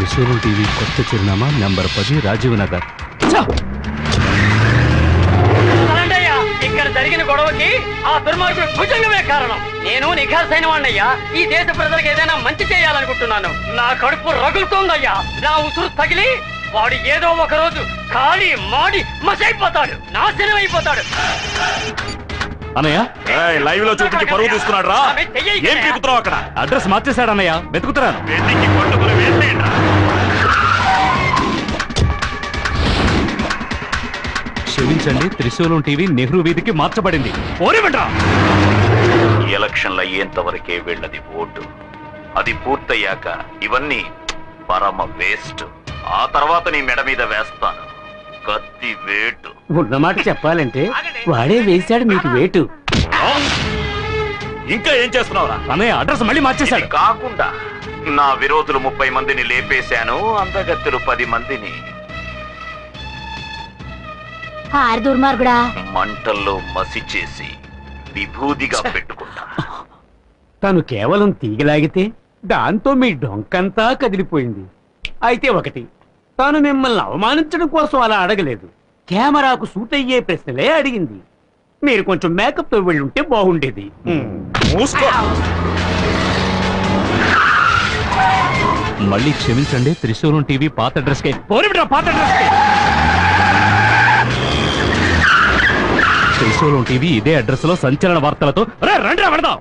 త్రిశూలం టీవీ కొత్త చిరునామా నంబర్ 10 రాజీవ్ నగర్. ఇక్కడ జరిగిన గొడవకి ఆ దుర్మార్గుడు భుజంగమే కారణం. నేను నిఖార్సైన వాణ్ణయ్యా. ఈ దేశ ప్రజలకు ఏదైనా మంచి చేయాలనుకుంటున్నాను. నా కడుపు రగులుతోందయ్యా. నా ఉసురు తగిలి వాడు ఏదో ఒక రోజు ఖాళీ మాడి మసైపోతాడు, నాశనం అయిపోతాడు. అన్నయ్య లైవ్ లో చూపించి పరువు తీసుకున్నాడు రా. ఏం పీకుతున్నావు అక్కడ? అడ్రస్ మార్చేశాడు అన్నయ్య, వెతుకుతున్నాను. క్షమించండి, త్రిశూలం టీవీ నెహ్రూ వీధికి మార్చబడింది. ఎలక్షన్లు అయ్యేంత వరకే వీళ్ళది ఓటు. అది పూర్తయ్యాక ఇవన్నీ పరమ వేస్ట్. ఆ తర్వాత నీ మెడ మీద వేస్తాను కత్తి వేటు. ఉన్నమాట చెప్పాలంటే వాడే వేశాడు మీకు వేటు. ఇంకా ఏం చేస్తున్నావురా? అన్నయ్య అడ్రస్ మళ్ళీ మార్చేశాడు. కాకుండా నా విరోధులు 30 మందిని లేపేశాను, అందగత్తెలు 10 మందిని దుర్మార్గుడా మంటల్లో మసి చేసి విభూదిగా పెట్టుకుంటా. తను కేవలం తీగలాగితే దాంతో మీ డొంకంతా కదిలిపోయింది. అయితే ఒకటి, తాను మిమ్మల్ని అవమానించడం కోసం అలా అడగలేదు, కెమెరాకు సూట్ అయ్యే ప్రశ్నలే అడిగింది. మీరు కొంచెం మేకప్ తో వెళ్ళుంటే బాగుండేది. మళ్ళీ క్షమించండి, త్రిశూలం టీవీ పాత అడ్రస్ కే పాత అడ్రస్ కే. త్రిశూలం టీవీ ఇదే అడ్రస్ లో సంచలన వార్తలతో రండి వెళదాం.